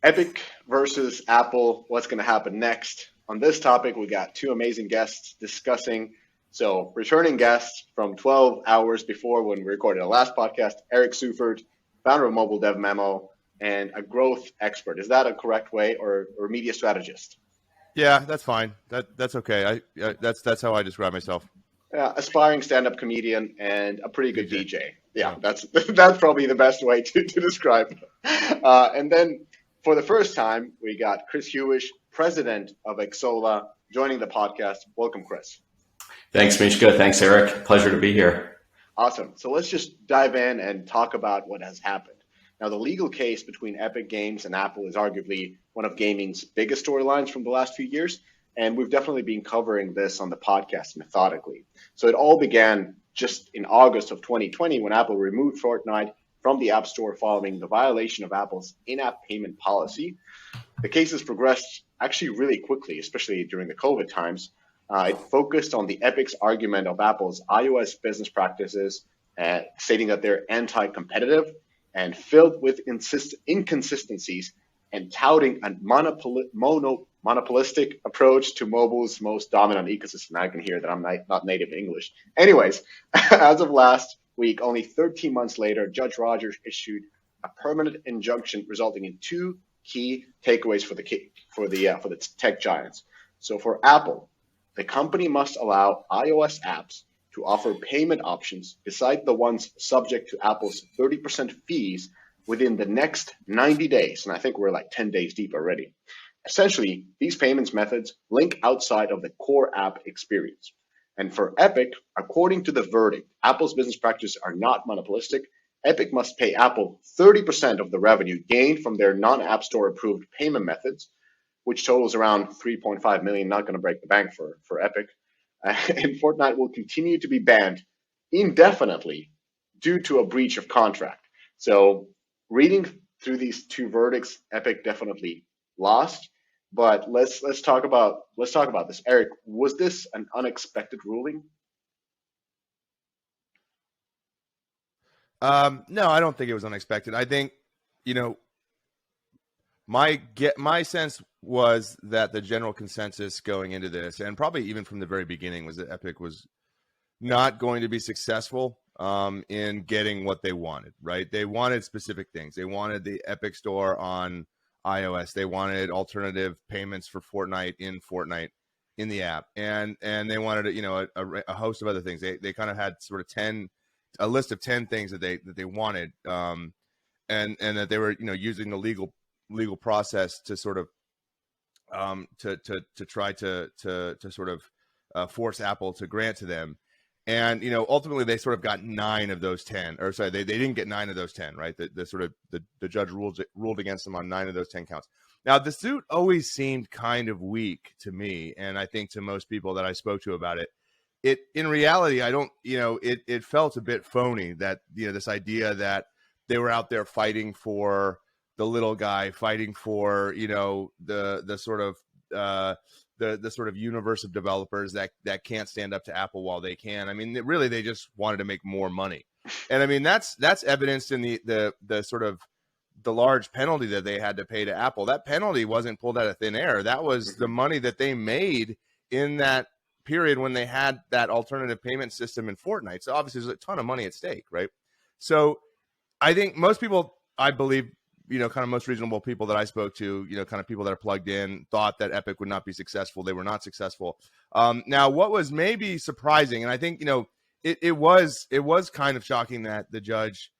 Epic versus Apple, what's going to happen next? On this topic, we got two amazing guests discussing. So, returning guests from 12 hours before when we recorded our last podcast, Eric Sufert, founder of Mobile Dev Memo, and a growth expert. Is that a correct way, or media strategist? Yeah, that's fine. That's okay. That's how I describe myself. Aspiring stand-up comedian and a pretty good DJ. DJ. Yeah, Yeah. that's probably the best way to describe. And then for the first time, we got Chris Hewish, president of Exola, joining the podcast. Welcome, Chris. Thanks, Mishka. Thanks, Eric. Pleasure to be here. Awesome. So let's just dive in and talk about what has happened. Now, the legal case between Epic Games and Apple is arguably one of gaming's biggest storylines from the last few years, and we've definitely been covering this on the podcast methodically. So it all began just in August of 2020 when Apple removed Fortnite from the App Store following the violation of Apple's in-app payment policy. The case has progressed actually really quickly, especially during the COVID times. It focused on the Epic's argument of Apple's iOS business practices, stating that they're anti-competitive and filled with inconsistencies, and touting a monopolistic approach to mobile's most dominant ecosystem. I can hear that I'm not native English. Anyways, as of last week, only 13 months later, Judge Rogers issued a permanent injunction resulting in two key takeaways for the tech giants. So for Apple, the company must allow iOS apps to offer payment options beside the ones subject to Apple's 30% fees within the next 90 days. And I think we're like 10 days deep already. Essentially, these payments methods link outside of the core app experience. And for Epic, according to the verdict, Apple's business practices are not monopolistic. Epic must pay Apple 30% of the revenue gained from their non-App Store approved payment methods, which totals around 3.5 million, not going to break the bank for Epic. And Fortnite will continue to be banned indefinitely due to a breach of contract. So reading through these two verdicts, Epic definitely lost. But let's talk about this. Eric, was this an unexpected ruling? No, I don't think it was unexpected. I think, you know, my sense was that the general consensus going into this, and probably even from the very beginning, was that Epic was not going to be successful in getting what they wanted. Right? They wanted specific things. They wanted the Epic Store on iOS. They wanted alternative payments for Fortnite in the app, and they wanted a host of other things. They kind of had sort of a list of 10 things that they wanted, and that they were using the legal process to sort of to try to sort of force Apple to grant to them. And ultimately they sort of got 9 of those 10, or sorry, they didn't get 9 of those 10, right? The judge ruled against them on 9 of those 10 counts. Now the suit always seemed kind of weak to me, and I think to most people that I spoke to about it. It in reality, I don't, it felt a bit phony that this idea that they were out there fighting for the little guy, fighting for the sort of the sort of universe of developers that can't stand up to Apple while they can. I mean, really, they just wanted to make more money, and I mean that's evidenced in the sort of the large penalty that they had to pay to Apple. That penalty wasn't pulled out of thin air. That was the money that they made in that period when they had that alternative payment system in Fortnite. So obviously there's a ton of money at stake, right? So I think most people, I believe, kind of most reasonable people that I spoke to, kind of people that are plugged in, thought that Epic would not be successful. They were not successful. Now, what was maybe surprising, and I think, it was kind of shocking that the judge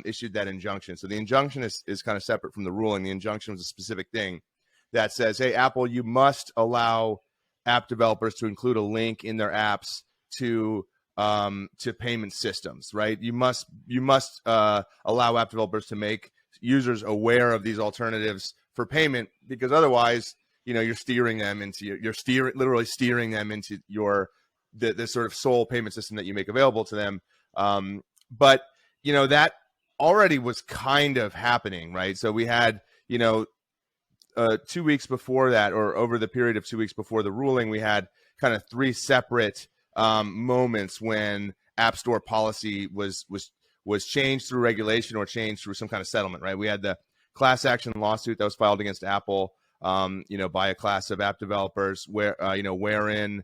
issued that injunction. So the injunction is kind of separate from the ruling. The injunction was a specific thing that says, hey, Apple, you must allow app developers to include a link in their apps to payment systems, right? You must allow app developers to make users aware of these alternatives for payment, because otherwise, you're steering them into literally steering them into the sort of sole payment system that you make available to them. But that already was kind of happening, right? So we had 2 weeks before that, or over the period of 2 weeks before the ruling, we had kind of 3 separate moments when App Store policy was changed through regulation or changed through some kind of settlement, right? We had the class action lawsuit that was filed against Apple, by a class of app developers, wherein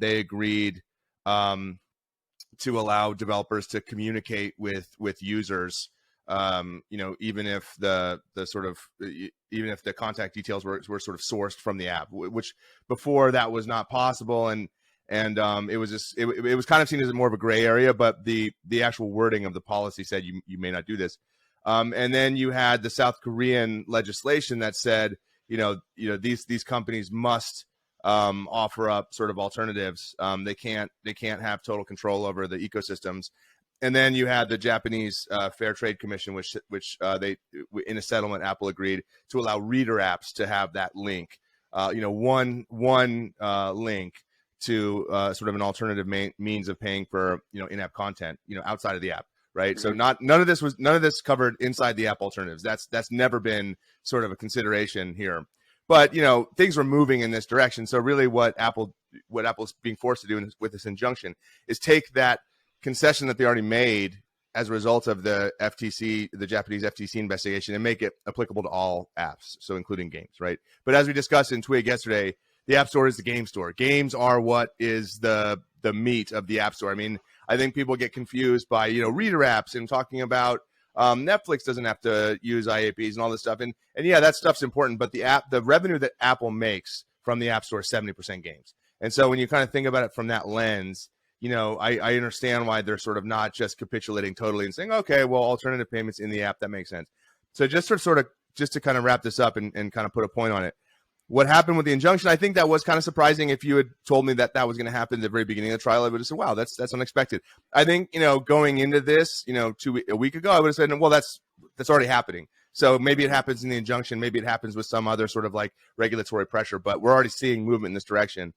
they agreed to allow developers to communicate with users, even if the contact details were sort of sourced from the app, which before that was not possible, and it was kind of seen as more of a gray area, but the actual wording of the policy said you may not do this. And then you had the South Korean legislation that said, these companies must offer up sort of alternatives. They can't have total control over the ecosystems. And then you had the Japanese Fair Trade Commission, which they, in a settlement, Apple agreed to allow reader apps to have that link, one link to sort of an alternative means of paying for in-app content, outside of the app, right? Mm-hmm. So none of this covered inside the app alternatives. That's never been sort of a consideration here. But things were moving in this direction. So really, what Apple's being forced to do with this injunction is take that concession that they already made as a result of the Japanese FTC investigation, and make it applicable to all apps, so including games, right? But as we discussed in Twig yesterday, the App Store is the game store. Games are what is the meat of the App Store. I mean, I think people get confused by reader apps and talking about Netflix doesn't have to use IAPs and all this stuff. And yeah, that stuff's important, but the revenue that Apple makes from the App Store is 70% games. And so when you kind of think about it from that lens, I understand why they're sort of not just capitulating totally and saying, okay, well, alternative payments in the app, that makes sense. So just to kind of wrap this up and kind of put a point on it, what happened with the injunction, I think that was kind of surprising. If you had told me that was going to happen at the very beginning of the trial, I would have said, wow, that's unexpected. I think, going into this, a week ago, I would have said, well, that's already happening. So maybe it happens in the injunction. Maybe it happens with some other sort of like regulatory pressure, but we're already seeing movement in this direction.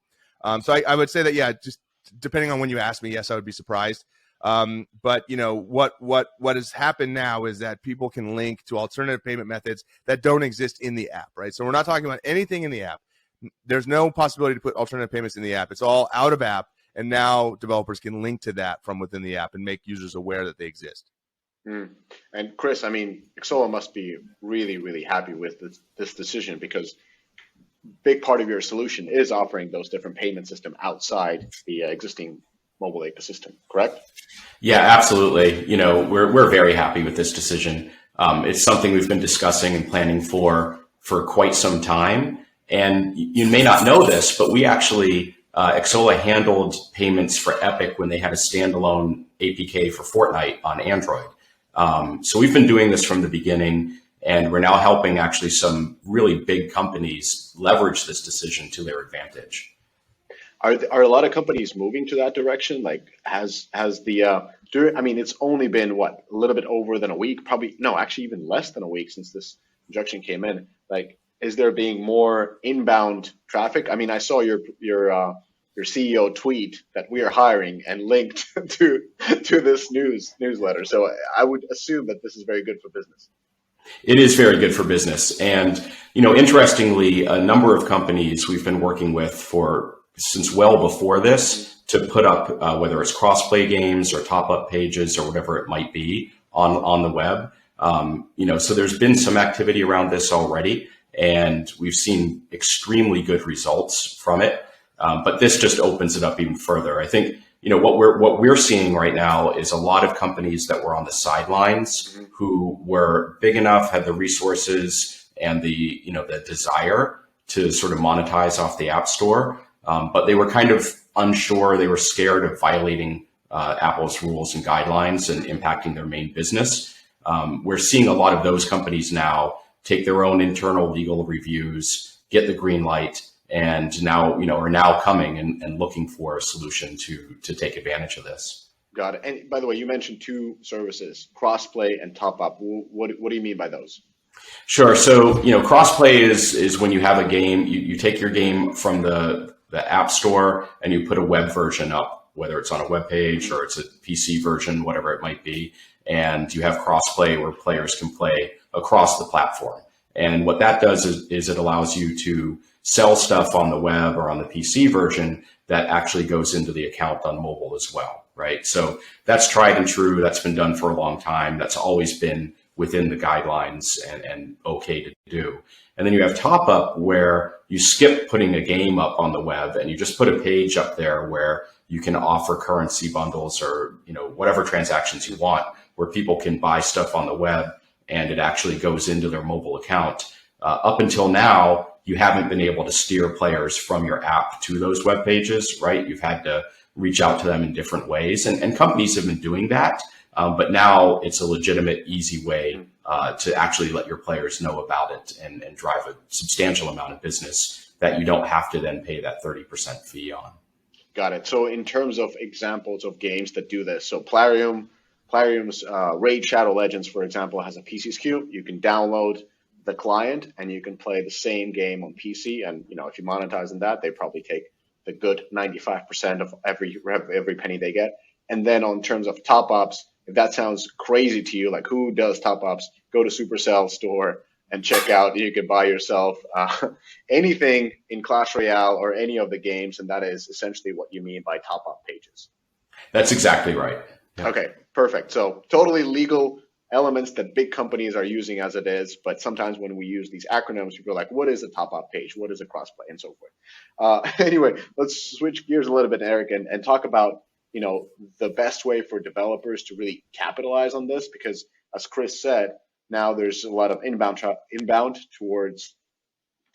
So I would say that, yeah, just depending on when you ask me, yes, I would be surprised. But what has happened now is that people can link to alternative payment methods that don't exist in the app, right? So we're not talking about anything in the app. There's no possibility to put alternative payments in the app. It's all out of app, and now developers can link to that from within the app and make users aware that they exist. And Chris, I mean, Exola must be really, really happy with this decision, because big part of your solution is offering those different payment systems outside the existing mobile ecosystem, correct? Yeah, absolutely. We're very happy with this decision. It's something we've been discussing and planning for quite some time. And you may not know this, but we actually, Exola handled payments for Epic when they had a standalone APK for Fortnite on Android. So we've been doing this from the beginning, and we're now helping actually some really big companies leverage this decision to their advantage. Are a lot of companies moving to that direction? Like, has the it's only been a little bit over than a week, probably no, actually even less than a week since this injunction came in. Like, is there being more inbound traffic? I mean, I saw your CEO tweet that we are hiring and linked to this newsletter. So I would assume that this is very good for business. It is very good for business. And, interestingly, a number of companies we've been working with since well before this to put up, whether it's cross-play games or top-up pages or whatever it might be on the web. So there's been some activity around this already, and we've seen extremely good results from it. But this just opens it up even further. I think, what we're seeing right now is a lot of companies that were on the sidelines who were big enough, had the resources and the desire to sort of monetize off the App Store. But they were kind of unsure. They were scared of violating Apple's rules and guidelines and impacting their main business. We're seeing a lot of those companies now take their own internal legal reviews, get the green light, and now are now coming and looking for a solution to take advantage of this. Got it. And by the way, you mentioned two services, crossplay and top up. What do you mean by those? Sure. So crossplay is when you have a game, you take your game from the App Store and you put a web version up, whether it's on a web page or it's a PC version, whatever it might be. And you have crossplay where players can play across the platform. And what that does is it allows you to sell stuff on the web or on the PC version that actually goes into the account on mobile as well, right? So that's tried and true. That's been done for a long time. That's always been within the guidelines and okay to do. And then you have top up, where you skip putting a game up on the web and you just put a page up there where you can offer currency bundles or, whatever transactions you want, where people can buy stuff on the web and it actually goes into their mobile account. Up until now, you haven't been able to steer players from your app to those web pages, right? You've had to reach out to them in different ways, and companies have been doing that. But now it's a legitimate, easy way to actually let your players know about it and drive a substantial amount of business that you don't have to then pay that 30% fee on. Got it. So in terms of examples of games that do this, so Plarium's Raid Shadow Legends, for example, has a PC SKU. You can download the client and you can play the same game on PC. And if you monetize in that, they probably take the good 95% of every penny they get. And then on terms of top ups, if that sounds crazy to you, like who does top ups, go to Supercell store and check out. You can buy yourself anything in Clash Royale or any of the games, and that is essentially what you mean by top up pages. That's exactly right. Yeah. Okay, perfect. So totally legal elements that big companies are using as it is, but sometimes when we use these acronyms, people are like, what is a top-up page? What is a crossplay? And so forth. Anyway, let's switch gears a little bit, Eric, and talk about, the best way for developers to really capitalize on this, because as Chris said, now there's a lot of inbound towards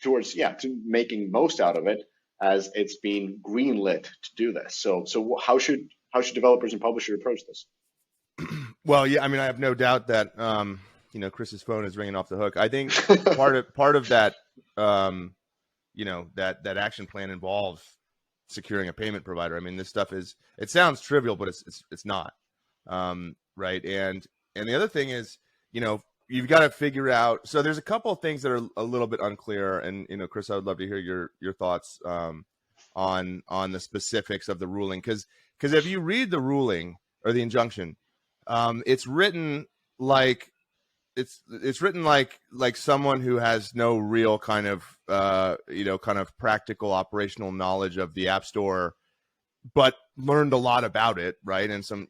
to making most out of it as it's being greenlit to do this. So how should developers and publishers approach this? Well, yeah, I mean, I have no doubt that Chris's phone is ringing off the hook. I think part of that that action plan involves securing a payment provider. I mean, this stuff it sounds trivial, but it's not, right? And the other thing is, you've got to figure out. So there's a couple of things that are a little bit unclear, and Chris, I would love to hear your thoughts on the specifics of the ruling, because if you read the ruling or the injunction, it's written like someone who has no real kind of practical operational knowledge of the App Store, but learned a lot about it, right? And some,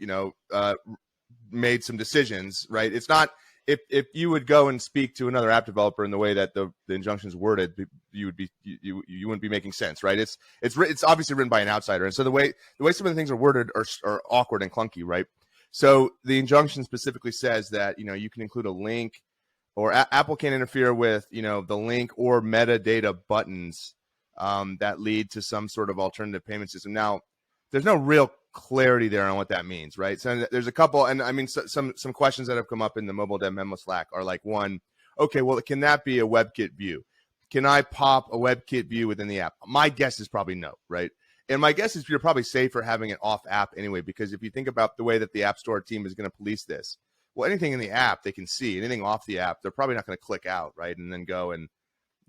made some decisions, right? It's not, if you would go and speak to another app developer in the way that the injunction's worded, you wouldn't be making sense, right? It's obviously written by an outsider, and so the way some of the things are worded are awkward and clunky, right? So the injunction specifically says that, you can include a link, or Apple can interfere with, the link or metadata buttons that lead to some sort of alternative payment system. Now, there's no real clarity there on what that means, right? So there's a couple, and I mean, some questions that have come up in the mobile dev memo Slack are like, one, okay, well, can that be a WebKit view? Can I pop a WebKit view within the app? My guess is probably no, right? And my guess is you're probably safer having it off app anyway, because if you think about the way that the App Store team is going to police this, well, anything in the app they can see, anything off the app, they're probably not going to click out, right? And then go and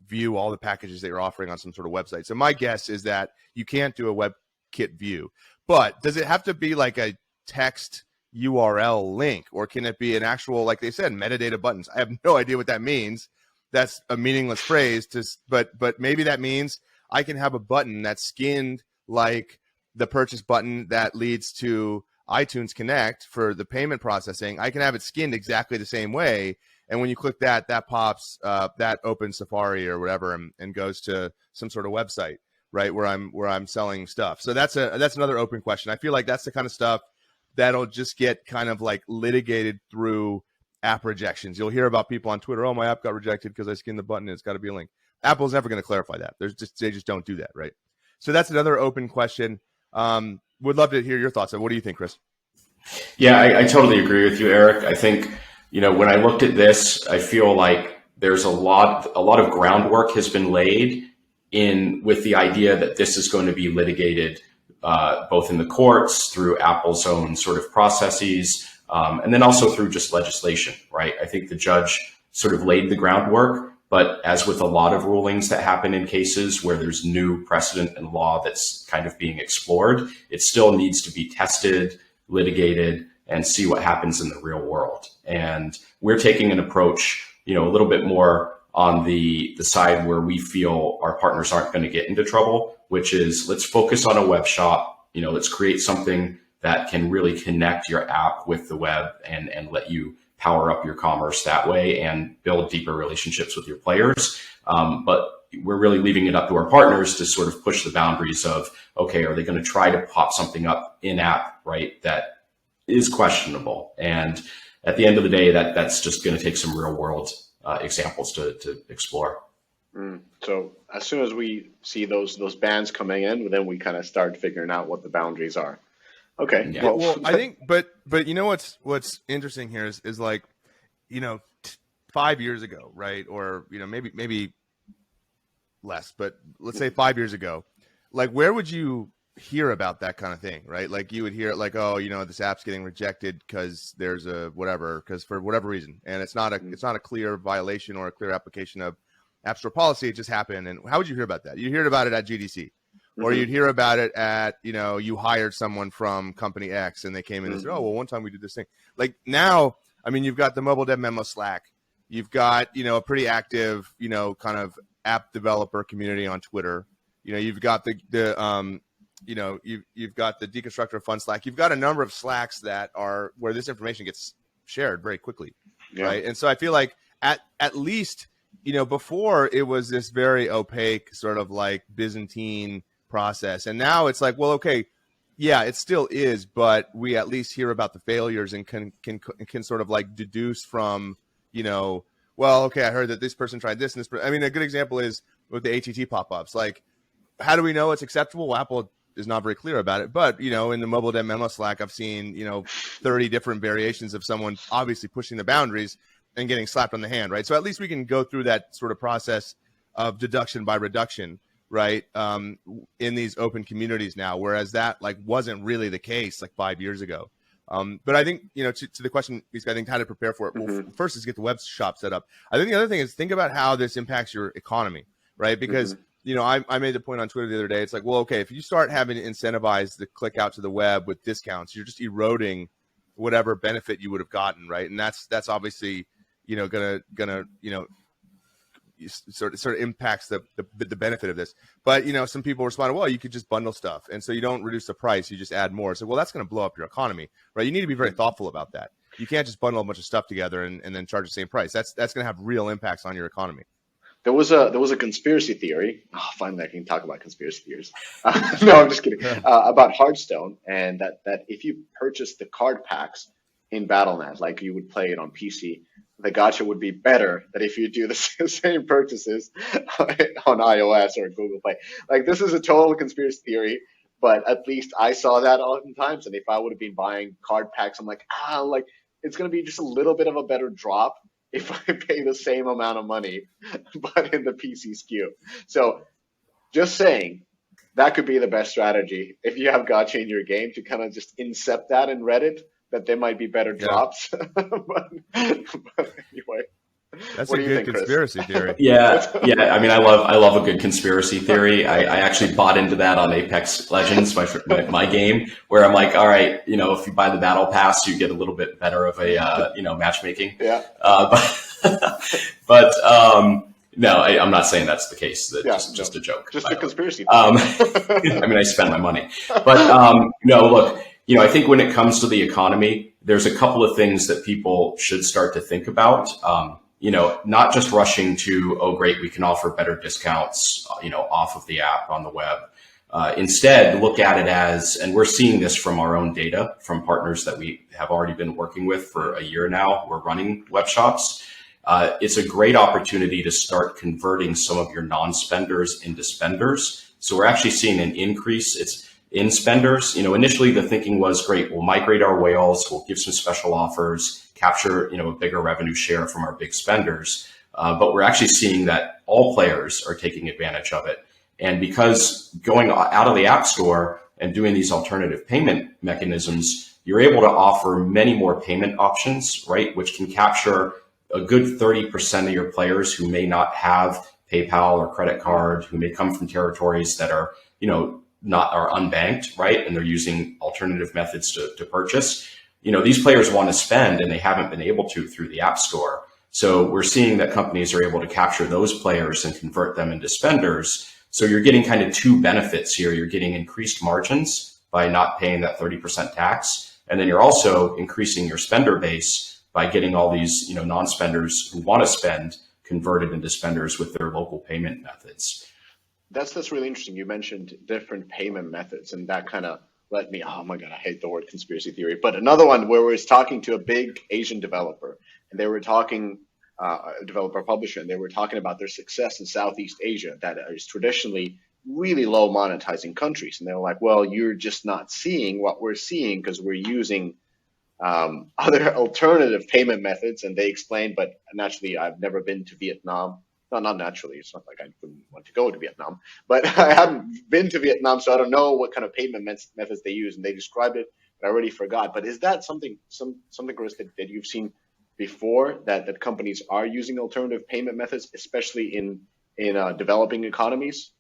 view all the packages that you're offering on some sort of website. So my guess is that you can't do a WebKit view. But does it have to be like a text URL link, or can it be an actual, like they said, metadata buttons? I have no idea what that means. That's a meaningless phrase, but maybe that means I can have a button that's skinned like the purchase button that leads to iTunes Connect for the payment processing. I can have it skinned exactly the same way, and when you click that pops, that opens Safari or whatever and goes to some sort of website, right, where I'm selling stuff. So that's another open question. I feel like that's the kind of stuff that'll just get kind of like litigated through app rejections. You'll hear about people on Twitter, oh, my app got rejected because I skinned the button and it's got to be a link. Apple's never going to clarify that. They just don't do that, right? So that's another open question. Would love to hear your thoughts. What do you think, Chris? Yeah, I totally agree with you, Eric. I think, when I looked at this, I feel like there's a lot of groundwork has been laid in with the idea that this is going to be litigated both in the courts, through Apple's own sort of processes, and then also through just legislation, right? I think the judge sort of laid the groundwork. But as with a lot of rulings that happen in cases where there's new precedent and law that's kind of being explored, it still needs to be tested, litigated, and see what happens in the real world. And we're taking an approach, a little bit more on the side where we feel our partners aren't going to get into trouble, which is let's focus on a web shop. Let's create something that can really connect your app with the web and let you power up your commerce that way and build deeper relationships with your players. But we're really leaving it up to our partners to sort of push the boundaries of, okay, are they going to try to pop something up in app, right, that is questionable? And at the end of the day, that's just going to take some real world examples to explore. So as soon as we see those bans coming in, then we kind of start figuring out what the boundaries are. Okay. Yeah. Well, I think, but you know what's interesting here is like, 5 years ago, right? Or maybe less, but let's say 5 years ago, like where would you hear about that kind of thing, right? Like you would hear like, oh, this app's getting rejected because there's because for whatever reason, and it's not a clear violation or a clear application of App Store policy. It just happened. And how would you hear about that? You heard about it at GDC, or you'd hear about it at you hired someone from company X and they came in and said, oh, well, one time we did this thing. Like now, I mean, you've got the mobile dev memo Slack, you've got a pretty active kind of app developer community on Twitter. You've got you've got the Deconstructor of Fun Slack. You've got a number of Slacks that are where this information gets shared very quickly, right? And so I feel like at least before it was this very opaque sort of like Byzantine process, and now it's like, well, okay, yeah, it still is, but we at least hear about the failures and can sort of like deduce from well, okay, I heard that this person tried this and this. I mean, a good example is with the ATT pop-ups. Like, how do we know it's acceptable? Well, Apple is not very clear about it. But, in the mobile dev memo Slack, I've seen, 30 different variations of someone obviously pushing the boundaries and getting slapped on the hand, right? So at least we can go through that sort of process of deduction by reduction, right, in these open communities now, whereas that, like, wasn't really the case, like, 5 years ago. But I think, to the question, I think how to prepare for it. Well, first is get the web shop set up. I think the other thing is think about how this impacts your economy, right? Because, I made the point on Twitter the other day. It's like, well, okay, if you start having to incentivize the click out to the web with discounts, you're just eroding whatever benefit you would have gotten, right? And that's obviously, gonna sort of impacts the benefit of this. But some people responded, well, you could just bundle stuff, and so you don't reduce the price, you just add more. So, well, that's going to blow up your economy, right? You need to be very thoughtful about that. You can't just bundle a bunch of stuff together and then charge the same price. That's going to have real impacts on your economy. There was a conspiracy theory. Oh, finally, I can talk about conspiracy theories. No, I'm just kidding. About Hearthstone, and that if you purchase the card packs in Battle.net, like you would play it on PC, the gacha would be better than if you do the same purchases on iOS or Google Play. Like, this is a total conspiracy theory, but at least I saw that oftentimes. And if I would have been buying card packs, I'm like, it's going to be just a little bit of a better drop if I pay the same amount of money, but in the PC SKU. So just saying, that could be the best strategy if you have gacha in your game, to kind of just incept that in Reddit, that there might be better drops. but anyway, that's a good conspiracy theory. Yeah. I mean, I love a good conspiracy theory. I actually bought into that on Apex Legends, my game, where I'm like, all right, if you buy the battle pass, you get a little bit better of a matchmaking. Yeah. But no, I'm not saying that's the case. Just a joke. Just a conspiracy theory. I mean, I spend my money, but no, look. I think when it comes to the economy, there's a couple of things that people should start to think about. Not just rushing to, oh, great, we can offer better discounts, off of the app on the web. Instead, look at it as, and we're seeing this from our own data from partners that we have already been working with for a year now. We're running web shops. It's a great opportunity to start converting some of your non-spenders into spenders. So we're actually seeing an increase. In spenders, initially the thinking was, great, we'll migrate our whales, we'll give some special offers, capture, a bigger revenue share from our big spenders. But we're actually seeing that all players are taking advantage of it. And because going out of the App Store and doing these alternative payment mechanisms, you're able to offer many more payment options, right? Which can capture a good 30% of your players who may not have PayPal or credit card, who may come from territories that are, are unbanked, right? And they're using alternative methods to purchase. These players want to spend and they haven't been able to through the App Store. So we're seeing that companies are able to capture those players and convert them into spenders. So you're getting kind of two benefits here. You're getting increased margins by not paying that 30% tax. And then you're also increasing your spender base by getting all these, non-spenders who want to spend converted into spenders with their local payment methods. That's really interesting. You mentioned different payment methods, and that kind of let me, oh my God, I hate the word conspiracy theory. But another one where we was talking to a big Asian developer, and they were talking, a developer publisher, and they were talking about their success in Southeast Asia that is traditionally really low monetizing countries. And they were like, well, you're just not seeing what we're seeing because we're using other alternative payment methods. And they explained, but naturally, I've never been to Vietnam. No, not naturally. It's not like I wouldn't want to go to Vietnam, but I haven't been to Vietnam, so I don't know what kind of payment methods they use. And they described it, but I already forgot. But is that something, Chris, that you've seen before, that companies are using alternative payment methods, especially in developing economies?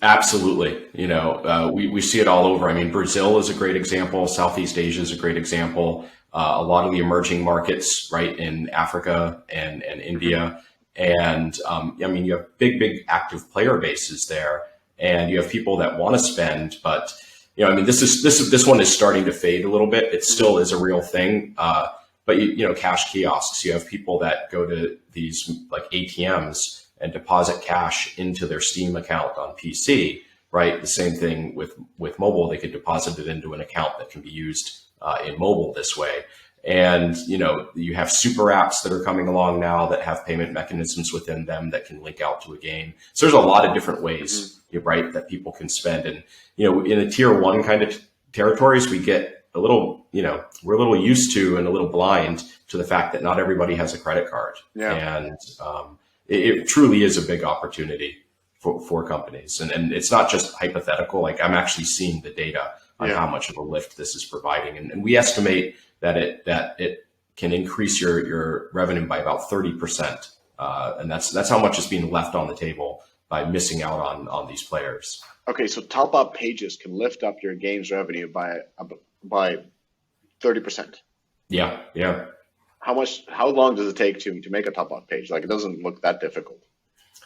Absolutely. We see it all over. I mean, Brazil is a great example. Southeast Asia is a great example. A lot of the emerging markets, right, in Africa and India. And you have big active player bases there, and you have people that want to spend, but this one is starting to fade a little bit. It still is a real thing. But cash kiosks, you have people that go to these like ATMs and deposit cash into their Steam account on PC, right? The same thing with mobile. They could deposit it into an account that can be used in mobile this way. And, you have super apps that are coming along now that have payment mechanisms within them that can link out to a game. So there's a lot of different ways, right, that people can spend. And, in the tier one kind of territories, we get a little, we're a little used to and a little blind to the fact that not everybody has a credit card. Yeah. And it truly is a big opportunity for companies. And it's not just hypothetical. Like, I'm actually seeing the data on how much of a lift this is providing. And we estimate that it can increase your revenue by about 30%. And that's how much is being left on the table by missing out on these players. Okay, so top-up pages can lift up your game's revenue by 30%. Yeah. How long does it take to make a top-up page? Like, it doesn't look that difficult.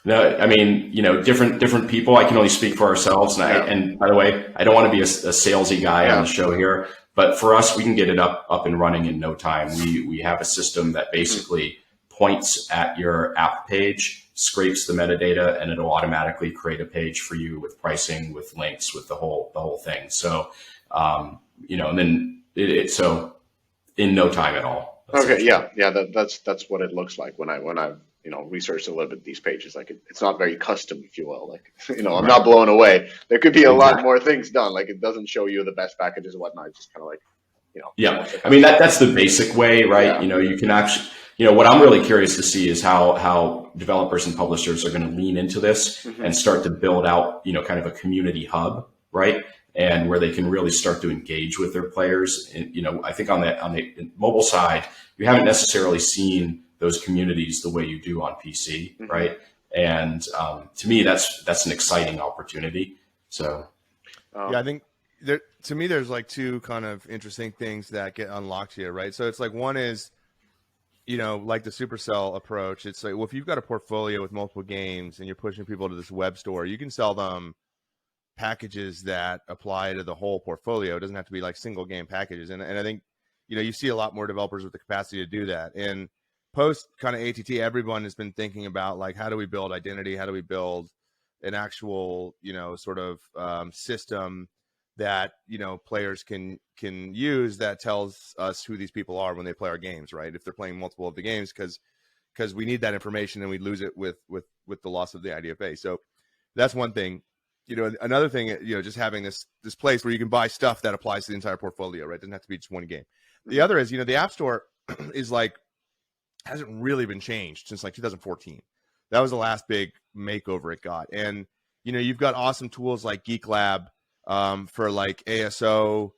No, I mean, different people. I can only speak for ourselves. And by the way, I don't want to be a salesy guy on the show here, but for us, we can get it up and running in no time. We have a system that basically points at your app page, scrapes the metadata, and it'll automatically create a page for you with pricing, with links, with the whole thing. So, and then so in no time at all. Okay, yeah, that's what it looks like when I researched a little bit these pages. Like, it's not very custom, if you will. Like, I'm not blown away. There could be a lot more things done. Like, it doesn't show you the best packages and whatnot. It's just kind of like, Yeah, I mean, that's the basic way, right? Yeah. You can actually, what I'm really curious to see is how developers and publishers are going to lean into this and start to build out, kind of a community hub, right? And where they can really start to engage with their players. And, I think on the mobile side, you haven't necessarily seen those communities the way you do on PC, right? And to me, that's an exciting opportunity. So, I think to me, there's like two kind of interesting things that get unlocked here, right? So it's like, one is, like the Supercell approach. It's like, well, if you've got a portfolio with multiple games and you're pushing people to this web store, you can sell them packages that apply to the whole portfolio. It doesn't have to be like single game packages. And I think, you see a lot more developers with the capacity to do that. And post kind of ATT, everyone has been thinking about, like, how do we build identity? How do we build an actual, sort of system that, players can use that tells us who these people are when they play our games, right? If they're playing multiple of the games, because we need that information and we lose it with the loss of the IDFA. So that's one thing. Another thing, just having this place where you can buy stuff that applies to the entire portfolio, right? It doesn't have to be just one game. The other is, the App Store is like, hasn't really been changed since like 2014. That was the last big makeover it got. And, you've got awesome tools like Geek Lab for like ASO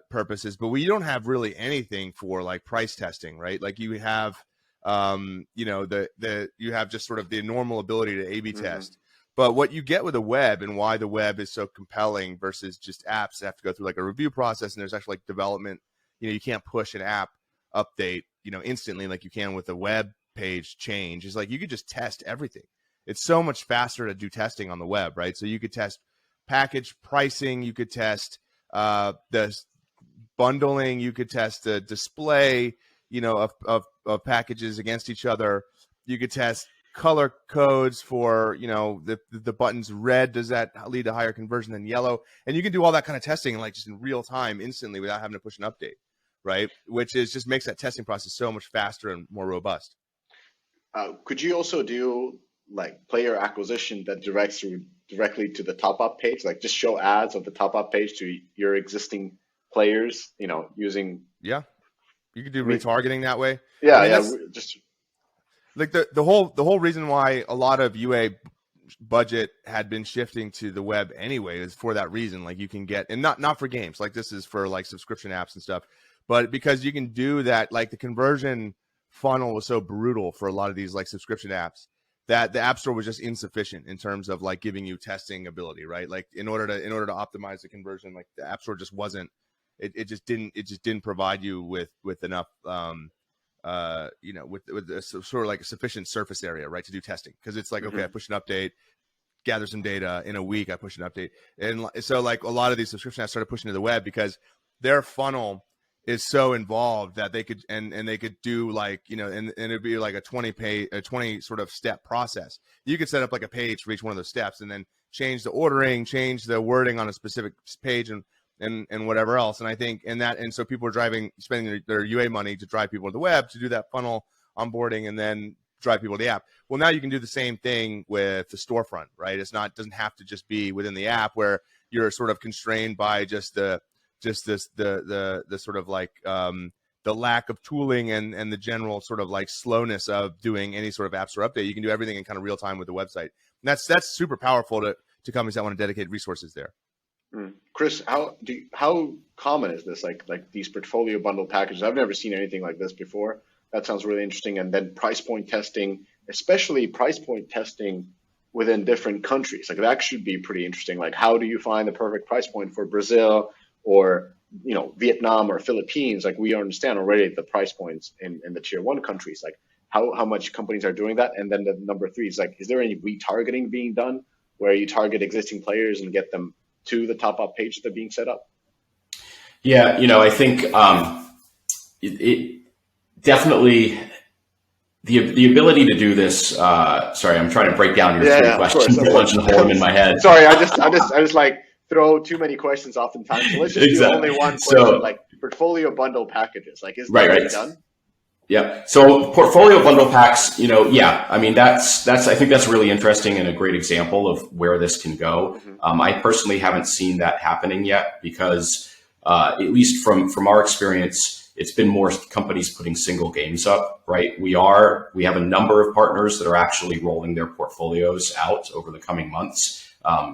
purposes, but we don't have really anything for like price testing, right? Like, you have, you have just sort of the normal ability to A/B test. But what you get with the web, and why the web is so compelling versus just apps that have to go through like a review process, and there's actually like development, you can't push an app update, instantly like you can with a web page change, is like you could just test everything. It's so much faster to do testing on the web, right? So you could test package pricing, you could test the bundling. You could test the display, of packages against each other. You could test color codes for, the buttons red. Does that lead to higher conversion than yellow? And you can do all that kind of testing like just in real time, instantly, without having to push an update, right? Which just makes that testing process so much faster and more robust. Could you also do like player acquisition that directs you directly to the top-up page, like just show ads of the top-up page to your existing players, using? Yeah, you could do retargeting that way. Yeah, just like the whole reason why a lot of UA budget had been shifting to the web anyway is for that reason. Like you can get, and not for games, like this is for like subscription apps and stuff, but because you can do that, like the conversion funnel was so brutal for a lot of these like subscription apps that the App Store was just insufficient in terms of like giving you testing ability, right? Like in order to optimize the conversion, like the App Store just wasn't, it just didn't provide you with enough with a, sort of like a sufficient surface area, right, to do testing. Because it's like, okay, I push an update, gather some data, in a week I push an update. And so like a lot of these subscription apps started pushing to the web because their funnel is so involved that they could and they could do like, and it'd be like a 20 sort of step process. You could set up like a page for each one of those steps and then change the ordering, change the wording on a specific page and whatever else. And I think and so people are spending their UA money to drive people to the web to do that funnel onboarding and then drive people to the app. Well, now you can do the same thing with the storefront, right? Doesn't have to just be within the app where you're sort of constrained by the sort of like the lack of tooling and the general sort of like slowness of doing any sort of app store update. You can do everything in kind of real time with the website. And that's super powerful to companies that want to dedicate resources there. Chris, how common is this? Like these portfolio bundle packages? I've never seen anything like this before. That sounds really interesting. And then price point testing, especially price point testing within different countries. Like that should be pretty interesting. Like how do you find the perfect price point for Brazil or Vietnam or Philippines? Like we understand already the price points in the tier 1 countries. Like how much companies are doing that? And then the number 3 is like, is there any retargeting being done where you target existing players and get them to the top-up page that are being set up? Yeah, I think it definitely the ability to do this. Sorry, I'm trying to break down your 3 questions at once and hold them in my head. Sorry, I just like throw too many questions oftentimes. So let's just do only one question, like portfolio bundle packages. Like, is that done? Yeah. So portfolio bundle packs, yeah, I mean, I think that's really interesting and a great example of where this can go. I personally haven't seen that happening yet because, at least from our experience, it's been more companies putting single games up, right? We have a number of partners that are actually rolling their portfolios out over the coming months.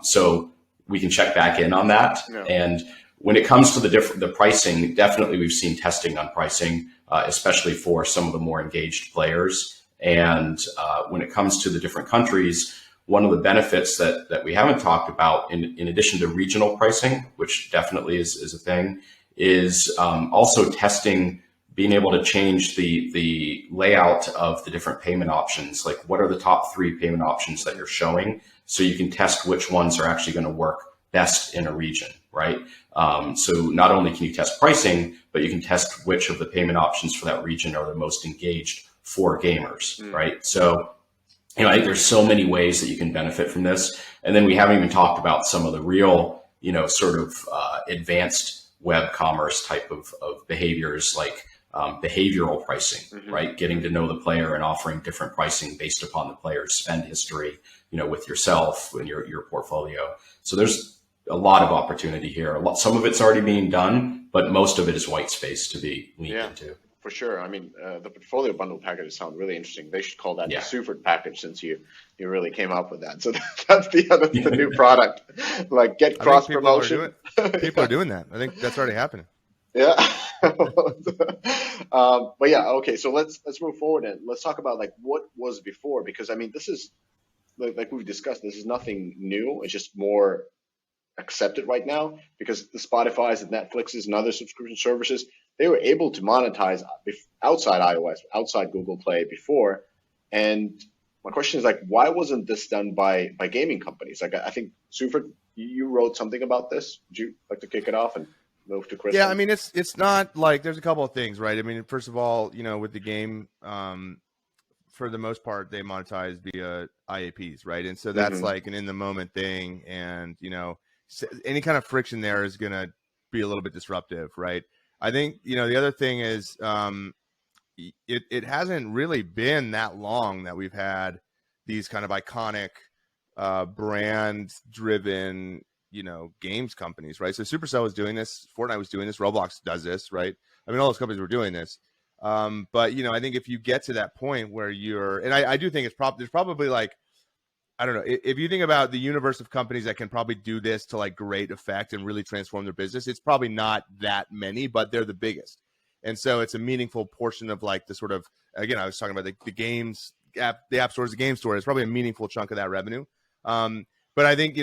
So we can check back in on that. Yeah. And when it comes to the pricing, definitely we've seen testing on pricing, especially for some of the more engaged players. And when it comes to the different countries, one of the benefits that we haven't talked about, in addition to regional pricing, which definitely is a thing, is also testing, being able to change the layout of the different payment options. Like what are the top 3 payment options that you're showing? So you can test which ones are actually going to work best in a region, right? So not only can you test pricing, but you can test which of the payment options for that region are the most engaged for gamers, right? So, I think there's so many ways that you can benefit from this. And then we haven't even talked about some of the real, sort of advanced web commerce type of behaviors like behavioral pricing, right? Getting to know the player and offering different pricing based upon the player's spend history, with yourself and your portfolio. So there's a lot of opportunity here. Some of it's already being done, but most of it is white space to be leaned into. For sure. I mean, the portfolio bundle packages sound really interesting. They should call that the Sufert package since you really came up with that. So that's the new product. Like get cross promotion. People are doing that. I think that's already happening. Yeah. But yeah, okay. So let's move forward and let's talk about like what was before, because I mean, this is like we've discussed, this is nothing new. It's just more accepted right now because the Spotify's and Netflix's and other subscription services, they were able to monetize outside iOS, outside Google Play before. And my question is like, why wasn't this done by gaming companies? Like I think Sufert, you wrote something about this. Would you like to kick it off? move to Chris? Yeah, I mean, it's not like there's a couple of things, right? I mean, first of all, with the game, for the most part, they monetize via IAPs, right? And so that's like an in the moment thing, and any kind of friction there is going to be a little bit disruptive, right? I think the other thing is it hasn't really been that long that we've had these kind of iconic brand driven games companies, right? So Supercell was doing this, Fortnite was doing this, Roblox does this, right? I mean, all those companies were doing this. But I think if you get to that point where and I do think there's probably like, I don't know, if you think about the universe of companies that can probably do this to like great effect and really transform their business, it's probably not that many, but they're the biggest. And so it's a meaningful portion of like the sort of, again, I was talking about the games app, the app store is a game store. It's probably a meaningful chunk of that revenue. But I think,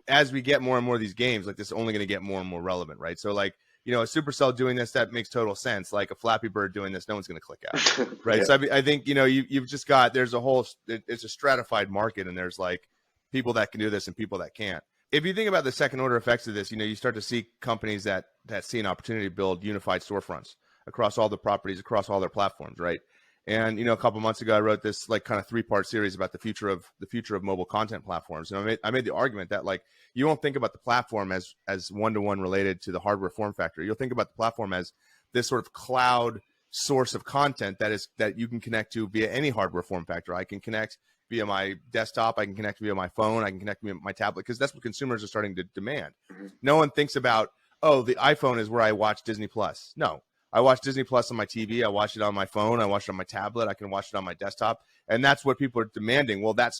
as we get more and more of these games, like this is only going to get more and more relevant, right? So like, a Supercell doing this, that makes total sense. Like a Flappy Bird doing this, no one's going to click out, right? Yeah. So I think, you've just got, it's a stratified market, and there's like people that can do this and people that can't. If you think about the second order effects of this, you start to see companies that see an opportunity to build unified storefronts across all the properties, across all their platforms, right? And a couple months ago, I wrote this like kind of 3-part series about the future of mobile content platforms. And I made the argument that like you won't think about the platform as one-to-one related to the hardware form factor. You'll think about the platform as this sort of cloud source of content that you can connect to via any hardware form factor. I can connect via my desktop, I can connect via my phone, I can connect via my tablet, because that's what consumers are starting to demand. No one thinks about, oh, the iPhone is where I watch Disney Plus. No. I watch Disney Plus on my TV. I watch it on my phone. I watch it on my tablet. I can watch it on my desktop, and that's what people are demanding. Well, that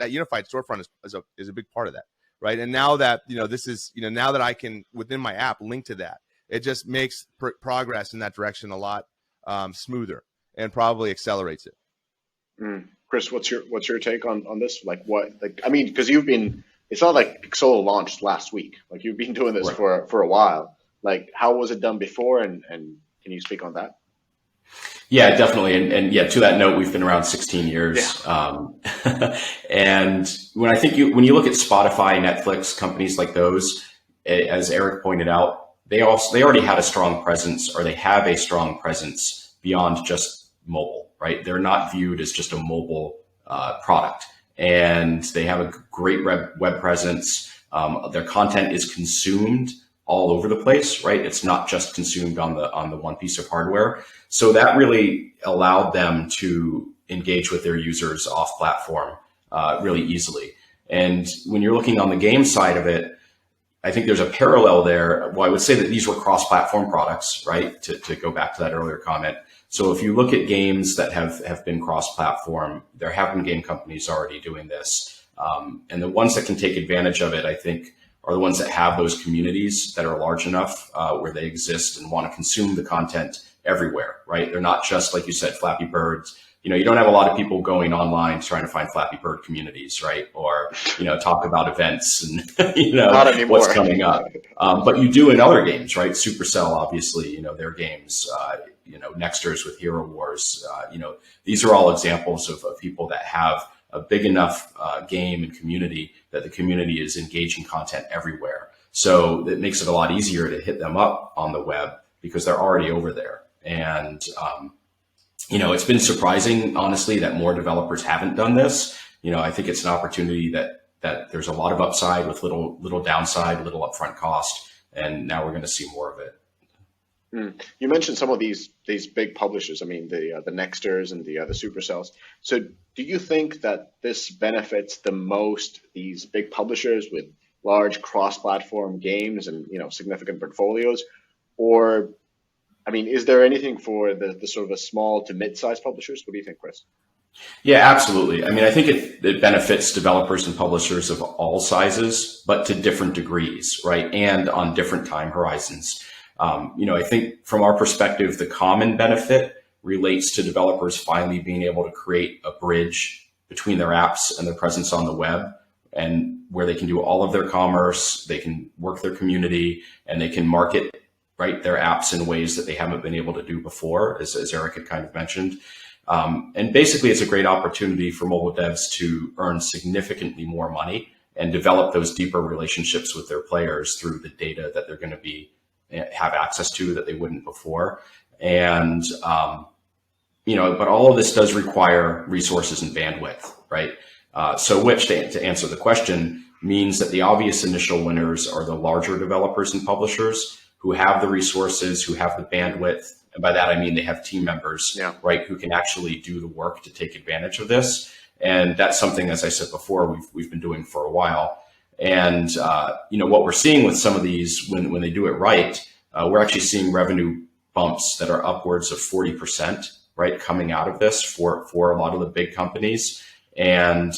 unified storefront is a big part of that, right? And now that this is now that I can within my app link to that, it just makes progress in that direction a lot smoother and probably accelerates it. Chris, what's your take on this? Like what? Like I mean, because it's not like Solo launched last week. Like you've been doing this for a while. Like how was it done before, and can you speak on that? Yeah, definitely. And yeah, to that note, we've been around 16 years. Yeah. And when you look at Spotify, Netflix, companies like those, as Eric pointed out, they already had a strong presence, or they have a strong presence beyond just mobile, right? They're not viewed as just a mobile product, and they have a great web presence. Their content is consumed all over the place, right? It's not just consumed on the one piece of hardware. So that really allowed them to engage with their users off platform really easily. And when you're looking on the game side of it, I think there's a parallel there. Well, I would say that these were cross-platform products, right? To go back to that earlier comment. So if you look at games that have been cross-platform, there have been game companies already doing this. And the ones that can take advantage of it, I think, are the ones that have those communities that are large enough where they exist and want to consume the content everywhere, right? They're not just, like you said, Flappy Birds. You don't have a lot of people going online trying to find Flappy Bird communities, right? Or, talk about events and, what's coming up. But you do in other games, right? Supercell, obviously, their games, Nexters with Hero Wars, these are all examples of people that have a big enough game and community that the community is engaging content everywhere. So it makes it a lot easier to hit them up on the web because they're already over there. And, it's been surprising, honestly, that more developers haven't done this. I think it's an opportunity that there's a lot of upside with little downside, little upfront cost. And now we're going to see more of it. You mentioned some of these big publishers. I mean, the Nexters and the Supercells. So do you think that this benefits the most these big publishers with large cross-platform games and significant portfolios, or I mean, is there anything for the sort of a small to mid-sized publishers? What do you think, Chris? Yeah, absolutely. I mean, I think it benefits developers and publishers of all sizes, but to different degrees, right? And on different time horizons. I think from our perspective, the common benefit relates to developers finally being able to create a bridge between their apps and their presence on the web, and where they can do all of their commerce, they can work their community, and they can market their apps in ways that they haven't been able to do before, as Eric had kind of mentioned. And basically, it's a great opportunity for mobile devs to earn significantly more money and develop those deeper relationships with their players through the data that they're going to be have access to that they wouldn't before. And, but all of this does require resources and bandwidth, right? So which, to answer the question, means that the obvious initial winners are the larger developers and publishers who have the resources, who have the bandwidth. And by that, I mean they have team members, right, who can actually do the work to take advantage of this. And that's something, as I said before, we've been doing for a while. And, what we're seeing with some of these, when they do it right, we're actually seeing revenue bumps that are upwards of 40%, right, coming out of this for a lot of the big companies. And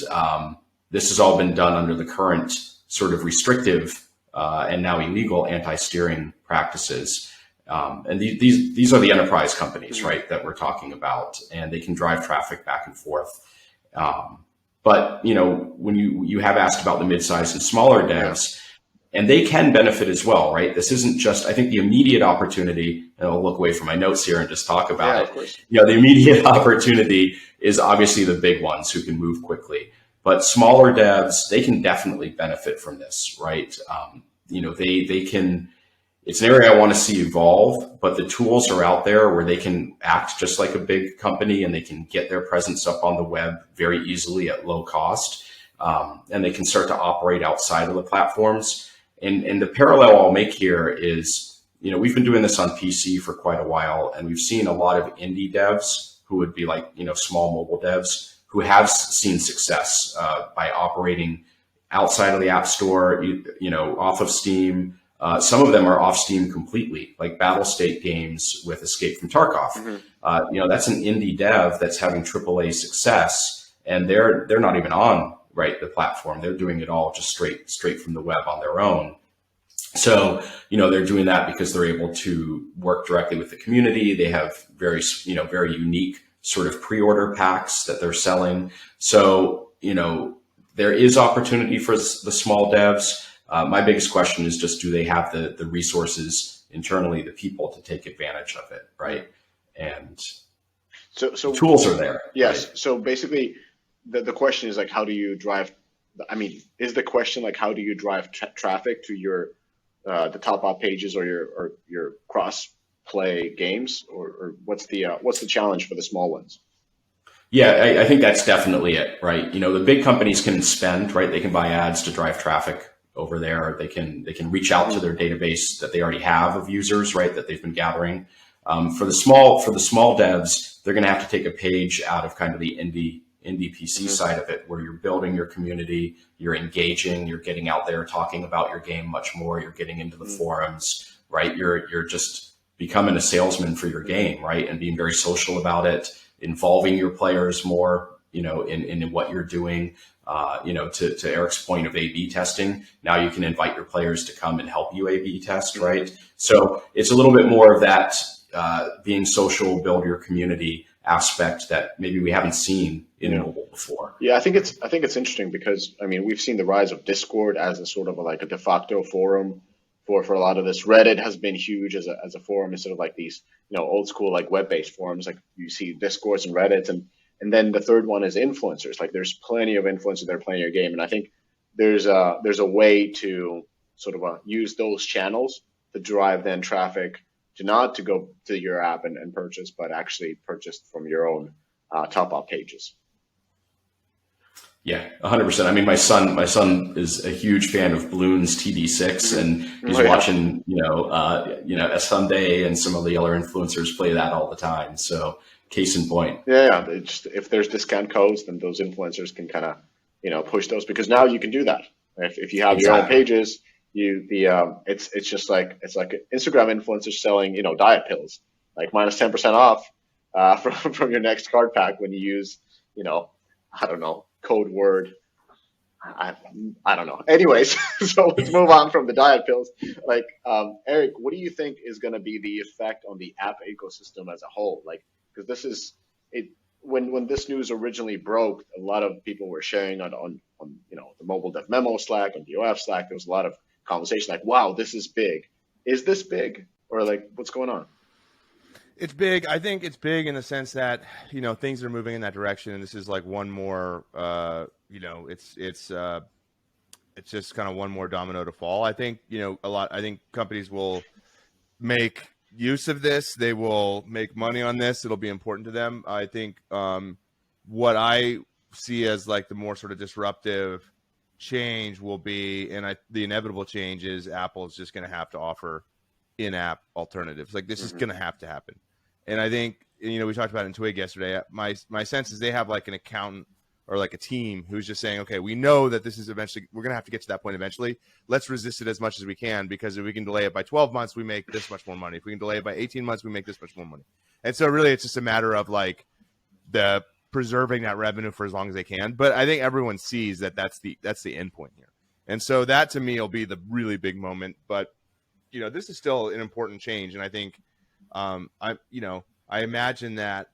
this has all been done under the current sort of restrictive and now illegal anti-steering practices. And these are the enterprise companies, right, that we're talking about, and they can drive traffic back and forth. But when you have asked about the mid-sized and smaller devs, and they can benefit as well, right? This isn't just, I think the immediate opportunity, and I'll look away from my notes here and just talk about it. Of course. The immediate opportunity is obviously the big ones who can move quickly. But smaller devs, they can definitely benefit from this, right? They can, it's an area I want to see evolve, but the tools are out there where they can act just like a big company and they can get their presence up on the web very easily at low cost. And they can start to operate outside of the platforms. And the parallel I'll make here is, we've been doing this on PC for quite a while, and we've seen a lot of indie devs who would be like, small mobile devs who have seen success by operating outside of the App Store, off of Steam. Some of them are off Steam completely, like Battle State games with Escape from Tarkov. Mm-hmm. That's an indie dev that's having AAA success, and they're not even on the platform. They're doing it all just straight from the web on their own. So, they're doing that because they're able to work directly with the community. They have very unique sort of pre-order packs that they're selling. So, there is opportunity for the small devs. My biggest question is just, do they have the resources internally, the people to take advantage of it, right? And so tools are there. Yes. Right? So basically, the question is like, how do you drive? I mean, is the question like, how do you drive traffic to your the top op pages or your cross play games, or what's the challenge for the small ones? Yeah, I think that's definitely it, right? The big companies can spend, right? They can buy ads to drive traffic over there. They can reach out to their database that they already have of users, right, that they've been gathering. For the small devs, they're going to have to take a page out of kind of the indie PC side of it, where you're building your community, you're engaging, you're getting out there talking about your game much more, you're getting into the forums, right? You're just becoming a salesman for your game, right? And being very social about it, involving your players more, in what you're doing. To Eric's point of A/B testing, now you can invite your players to come and help you A/B test, right? So it's a little bit more of that being social, build your community aspect that maybe we haven't seen in mobile before. Yeah, I think it's interesting because we've seen the rise of Discord as a sort of like a de facto forum for a lot of this. Reddit has been huge as a forum instead of like these old school like web-based forums. Like you see Discords and Reddits, and then the third one is influencers. Like there's plenty of influencers that are playing your game, and I think there's a way to sort of use those channels to drive then traffic to not to go to your app and purchase, but actually purchase from your own top up pages. Yeah, 100%. My son is a huge fan of Bloons TD6, and he's watching, Sunday and some of the other influencers play that all the time. So case in point. Yeah. If there's discount codes, then those influencers can kind of, push those, because now you can do that. If you have your own pages, it's just like Instagram influencers selling, diet pills, like minus 10% off from your next card pack when you use, I don't know, code word. I don't know. Anyways, so let's move on from the diet pills. Like, Eric, what do you think is going to be the effect on the app ecosystem as a whole? Like, because this is it. When this news originally broke, a lot of people were sharing on the mobile dev memo Slack, on the OF Slack. There was a lot of conversation like, wow, this is big. Is this big? Or like, what's going on? It's big. I think it's big in the sense that, things are moving in that direction. And this is like one more, it's just kind of one more domino to fall. I think, I think companies will make use of this. They will make money on this. It'll be important to them. I think what I see as like the more sort of disruptive change will be, and the inevitable change is Apple is just going to have to offer in-app alternatives. Like this is going to have to happen. And I think, we talked about it in Twig yesterday. My sense is they have like an accountant or like a team who's just saying, okay, we know that this is eventually, we're going to have to get to that point eventually. Let's resist it as much as we can, because if we can delay it by 12 months, we make this much more money. If we can delay it by 18 months, we make this much more money. And so really it's just a matter of like the preserving that revenue for as long as they can. But I think everyone sees that that's the end point here. And so that to me will be the really big moment. But, this is still an important change. And I think, I imagine that,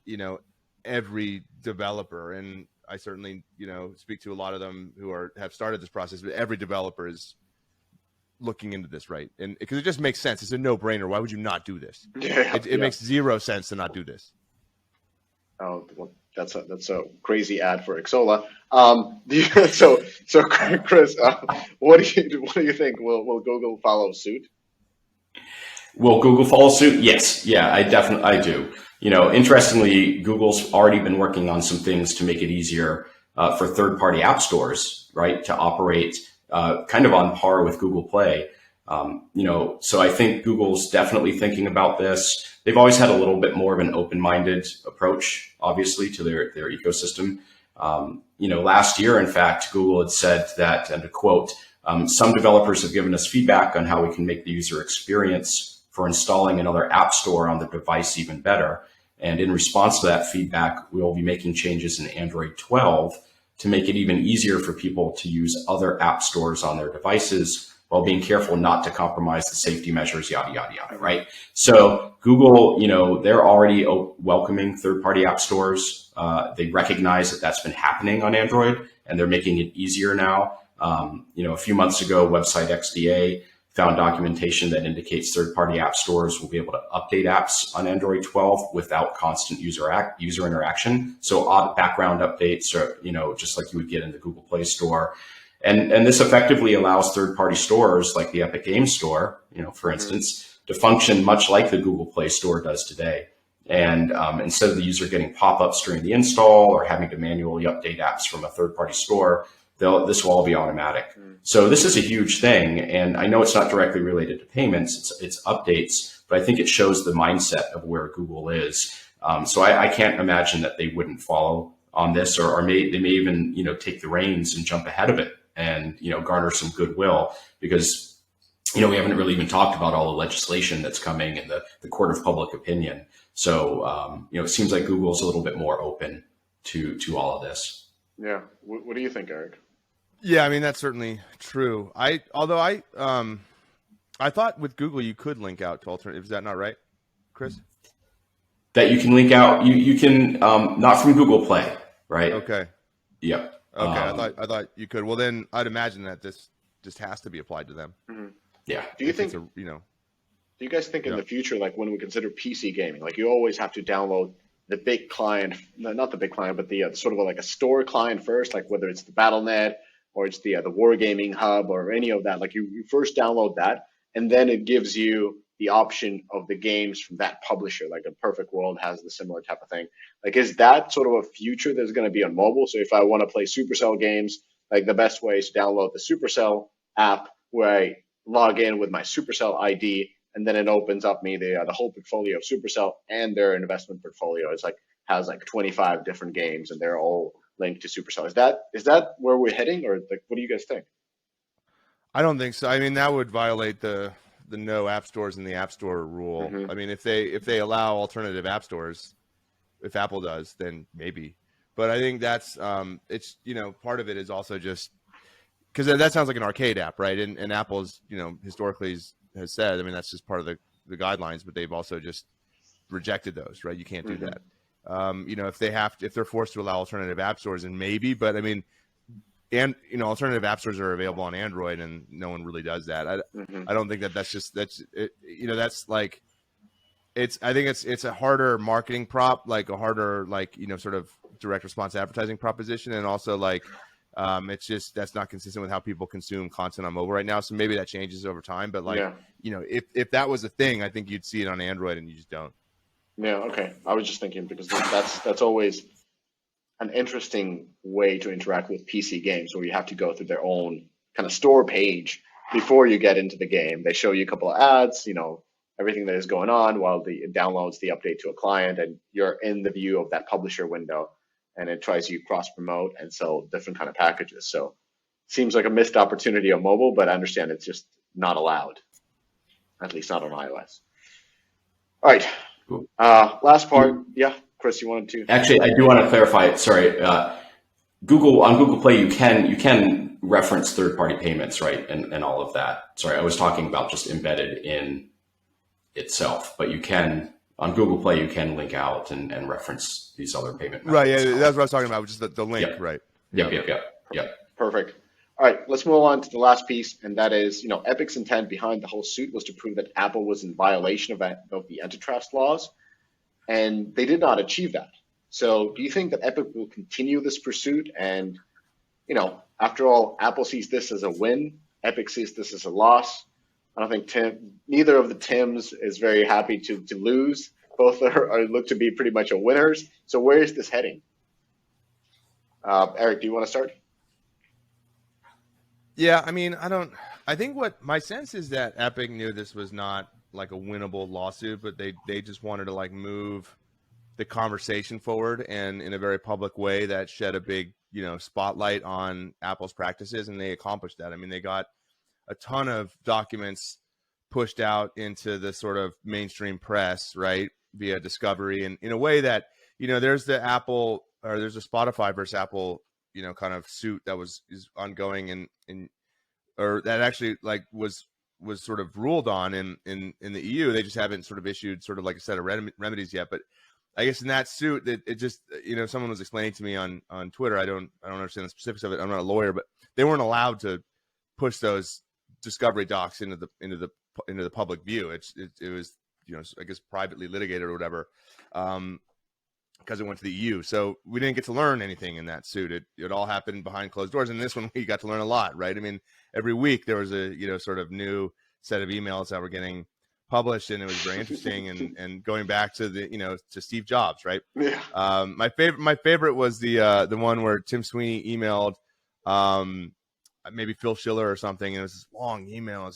every developer, and I certainly, speak to a lot of them who have started this process, but every developer is looking into this, right? And because it just makes sense. It's a no-brainer. Why would you not do this? It makes zero sense to not do this. Oh, well, that's a crazy ad for Xsola. So Chris, what do you think? Will Google follow suit? Will Google follow suit? Yes. Yeah, I do. Interestingly, Google's already been working on some things to make it easier for third-party app stores, right, to operate kind of on par with Google Play. So I think Google's definitely thinking about this. They've always had a little bit more of an open-minded approach, obviously, to their ecosystem. Last year, in fact, Google had said that, and to quote, some developers have given us feedback on how we can make the user experience for installing another app store on the device even better. And in response to that feedback, we will be making changes in Android 12 to make it even easier for people to use other app stores on their devices while being careful not to compromise the safety measures, yada, yada, yada, right? So Google, they're already welcoming third-party app stores. They recognize that that's been happening on Android, and they're making it easier now. A few months ago, Website XDA found documentation that indicates third-party app stores will be able to update apps on Android 12 without constant user interaction. So background updates, or just like you would get in the Google Play Store, and this effectively allows third-party stores like the Epic Games Store, for instance, to function much like the Google Play Store does today. And instead of the user getting pop-ups during the install or having to manually update apps from a third-party store, this will all be automatic. So this is a huge thing. And I know it's not directly related to payments, it's updates, but I think it shows the mindset of where Google is. So I can't imagine that they wouldn't follow on this, or they may even, take the reins and jump ahead of it and, garner some goodwill, because, we haven't really even talked about all the legislation that's coming and the court of public opinion. So, it seems like Google's a little bit more open to all of this. Yeah. What do you think, Eric? Yeah, I mean, that's certainly true. I thought with Google you could link out to alternatives. Is that not right, Chris? That you can link out. You can not from Google Play, right? Okay. Yep. Okay. I thought you could. Well, then I'd imagine that this just has to be applied to them. Mm-hmm. Yeah. Do you think? Do you guys think in the future, like when we consider PC gaming, like you always have to download the big client, not the big client, but the sort of like a store client first, like whether it's the BattleNet or it's the Wargaming Hub or any of that. Like you first download that, and then it gives you the option of the games from that publisher. Like a Perfect World has the similar type of thing. Like, is that sort of a future that's going to be on mobile? So if I want to play Supercell games, like the best way is to download the Supercell app where I log in with my Supercell ID, and then it opens up me the whole portfolio of Supercell and their investment portfolio. It's like has like 25 different games, and they're all linked to Supercell. Is that where we're heading, or like, what do you guys think? I don't think so. I mean, that would violate the no app stores in the App Store rule. Mm-hmm. I mean, if they allow alternative app stores, if Apple does, then maybe. But I think that's it's part of it is also just because that sounds like an arcade app, right? And Apple's historically has said, I mean, that's just part of the guidelines, but they've also just rejected those, right? You can't do that. If they're forced to allow alternative app stores, and maybe, but I mean, and alternative app stores are available on Android, and no one really does that. I don't think that's like I think it's a harder marketing prop, like a harder sort of direct response advertising proposition, and also like It's just that's not consistent with how people consume content on mobile right now. So maybe that changes over time. But like, if that was a thing, I think you'd see it on Android, and you just don't. Yeah, okay. I was just thinking because that's always an interesting way to interact with PC games, where you have to go through their own kind of store page before you get into the game. They show you a couple of ads, everything that is going on while it downloads the update to a client, and you're in the view of that publisher window, and it tries to cross promote and sell different kind of packages. So seems like a missed opportunity on mobile, but I understand it's just not allowed, at least not on iOS. All right. Cool. Last part. Yeah, Chris, you wanted to? Actually, I do want to clarify. Sorry, on Google Play, you can reference third-party payments, right, and all of that. Sorry, I was talking about just embedded in itself, but you can on Google Play you can link out and reference these other payment methods. Right. Yeah, that's what I was talking about, which is the link. Yep. Right. Yep. Perfect. All right, let's move on to the last piece, and that is, Epic's intent behind the whole suit was to prove that Apple was in violation of the antitrust laws, and they did not achieve that. So do you think that Epic will continue this pursuit? And, after all, Apple sees this as a win. Epic sees this as a loss. I don't think neither of the Tims is very happy to lose. Both look to be pretty much winners. So where is this heading? Eric, do you want to start? Yeah, I mean, I think what my sense is that Epic knew this was not like a winnable lawsuit, but they just wanted to like move the conversation forward, and in a very public way that shed a big, spotlight on Apple's practices, and they accomplished that. I mean, they got a ton of documents pushed out into the sort of mainstream press, right, via Discovery, and in a way that, there's the Apple, or there's a Spotify versus Apple, kind of suit that is ongoing or that actually like was sort of ruled on in the EU. They just haven't sort of issued sort of like a set of remedies yet. But I guess in that suit, it just, someone was explaining to me on Twitter. I don't understand the specifics of it. I'm not a lawyer, but they weren't allowed to push those Discovery docs into the public view. It was, I guess privately litigated or whatever. Because it went to the EU. So we didn't get to learn anything in that suit. It all happened behind closed doors. And this one, we got to learn a lot, right? I mean, every week there was a, sort of new set of emails that were getting published, and it was very interesting. and going back to to Steve Jobs, right? Yeah. My favorite was the one where Tim Sweeney emailed, maybe Phil Schiller or something. And it was this long email.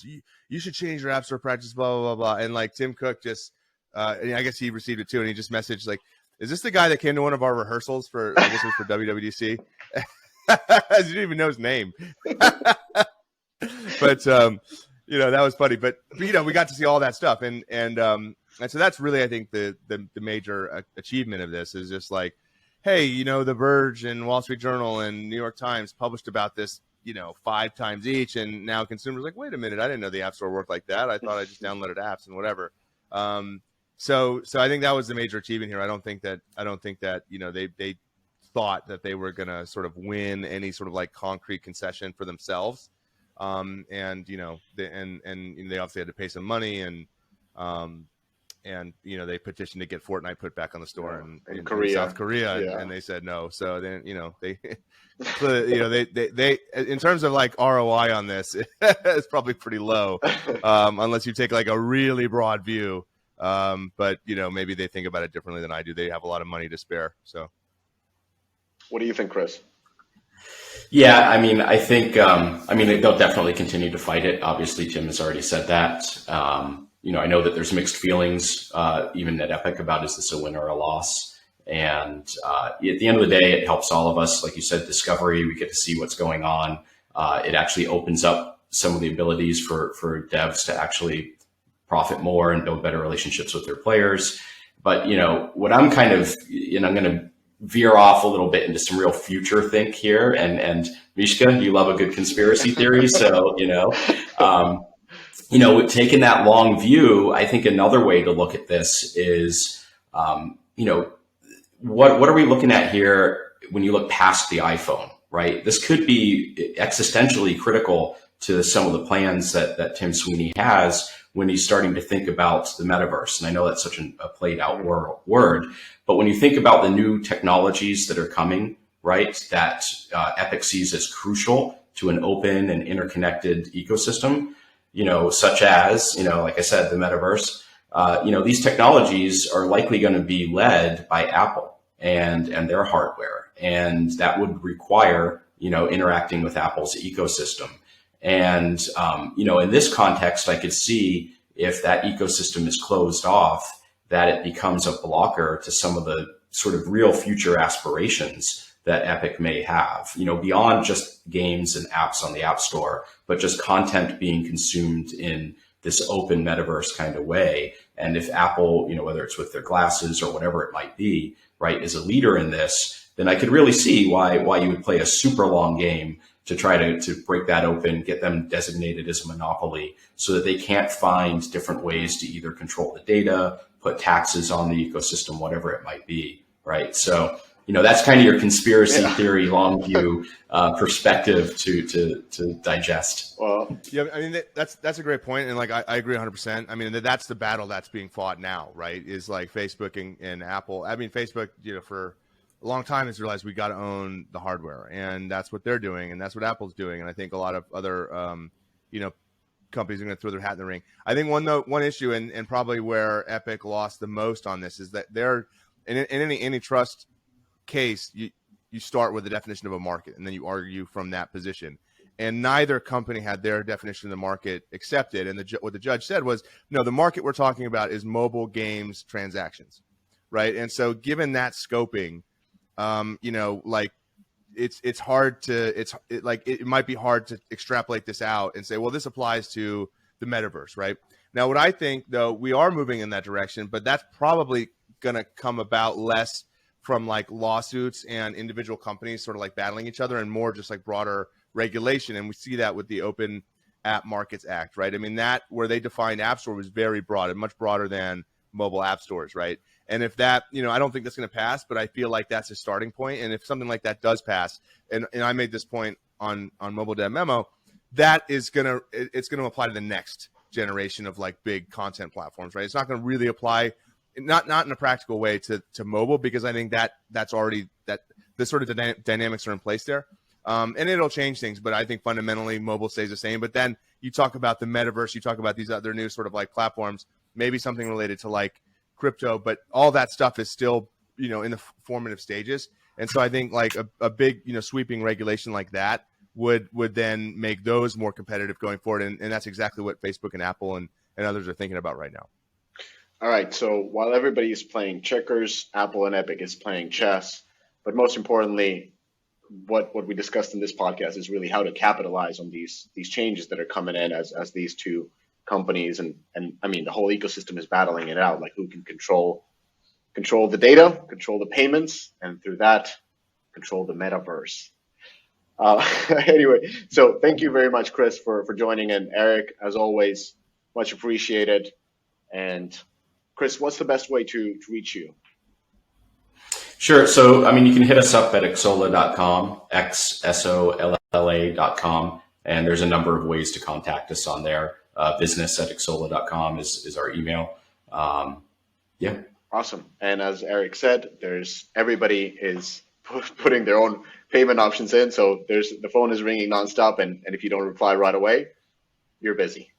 You should change your App Store practice, blah, blah, blah, blah. And like Tim Cook just, and I guess he received it too. And he just messaged like, is this the guy that came to one of our rehearsals for, I guess it was for WWDC? You didn't even know his name. But, that was funny. But we got to see all that stuff. And so that's really, I think, the major achievement of this is just like, hey, The Verge and Wall Street Journal and New York Times published about this, 5 times each. And now consumers are like, wait a minute, I didn't know the App Store worked like that. I thought I just downloaded apps and whatever. So I think that was the major achievement here. I don't think that they thought that they were going to sort of win any sort of like concrete concession for themselves. And they obviously had to pay some money, and they petitioned to get Fortnite put back on the store in Korea, South Korea, and they said no. So then they in terms of like ROI on this, it's probably pretty low, unless you take like a really broad view. But maybe they think about it differently than I do. They have a lot of money to spare. So what do you think, Chris? Yeah, I mean, I think, they'll definitely continue to fight it. Obviously, Tim has already said that. I know that there's mixed feelings, even at Epic, about is this a win or a loss? And at the end of the day, it helps all of us. Like you said, Discovery, we get to see what's going on. It actually opens up some of the abilities for devs to actually profit more and build better relationships with their players. But, what I'm kind of, I'm going to veer off a little bit into some real future think here. And Mishka, you love a good conspiracy theory. So, taking that long view, I think another way to look at this is, what are we looking at here when you look past the iPhone, right? This could be existentially critical to some of the plans that Tim Sweeney has when he's starting to think about the metaverse. And I know that's such a played out word, but when you think about the new technologies that are coming, right, that Epic sees as crucial to an open and interconnected ecosystem, such as, like I said, the metaverse. These technologies are likely going to be led by Apple and their hardware, and that would require, interacting with Apple's ecosystem. And, in this context, I could see if that ecosystem is closed off, that it becomes a blocker to some of the sort of real future aspirations that Epic may have, beyond just games and apps on the App Store, but just content being consumed in this open metaverse kind of way. And if Apple, whether it's with their glasses or whatever it might be, right, is a leader in this, then I could really see why you would play a super long game to try to break that open, get them designated as a monopoly so that they can't find different ways to either control the data, put taxes on the ecosystem, whatever it might be, right? So, that's kind of your conspiracy theory, long view perspective to digest. Well, yeah, I mean, that's a great point. And like, I agree 100%. I mean, that's the battle that's being fought now, right? Is like Facebook and Apple. I mean, Facebook, for a long time has realized we got to own the hardware, and that's what they're doing, and that's what Apple's doing. And I think a lot of other, companies are going to throw their hat in the ring. I think one issue, and probably where Epic lost the most on this, is that they're in any antitrust case, you start with the definition of a market, and then you argue from that position. And neither company had their definition of the market accepted. And what the judge said was, no, the market we're talking about is mobile games transactions, right? And so, given that scoping, it's hard to it might be hard to extrapolate this out and say, well, this applies to the metaverse, right? Now, what I think, though, we are moving in that direction, but that's probably going to come about less from like lawsuits and individual companies sort of like battling each other, and more just like broader regulation. And we see that with the Open App Markets Act, right? I mean, that where they defined App Store was very broad and much broader than mobile app stores, right? And if that, I don't think that's going to pass, but I feel like that's a starting point. And if something like that does pass, and I made this point on Mobile Dev Memo, that is it's going to apply to the next generation of like big content platforms, right? It's not going to really apply, not in a practical way to mobile, because I think that's already that the sort of dynamics are in place there. And it'll change things, but I think fundamentally mobile stays the same. But then you talk about the metaverse, you talk about these other new sort of like platforms, maybe something related to like crypto, but all that stuff is still, in the formative stages. And so I think like a big, sweeping regulation like that would then make those more competitive going forward. And that's exactly what Facebook and Apple and others are thinking about right now. all right. So while everybody is playing checkers, Apple and Epic is playing chess. But most importantly, what we discussed in this podcast is really how to capitalize on these changes that are coming in as these two companies and I mean the whole ecosystem is battling it out, like who can control the data, control the payments, and through that control the metaverse. Anyway, so thank you very much, Chris, for joining in. Eric, as always, much appreciated. And Chris, what's the best way to reach you? Sure. So, I mean, you can hit us up at xsolla.com, xsolla.com, and there's a number of ways to contact us on there. business@xsolla.com is our email. Yeah. Awesome. And as Eric said, everybody is putting their own payment options in. So the phone is ringing nonstop. And if you don't reply right away, you're busy.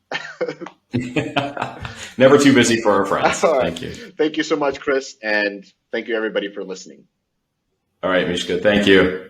Never too busy for our friends. Right. Thank you. Thank you so much, Chris. And thank you, everybody, for listening. All right, Mishka. Thank you.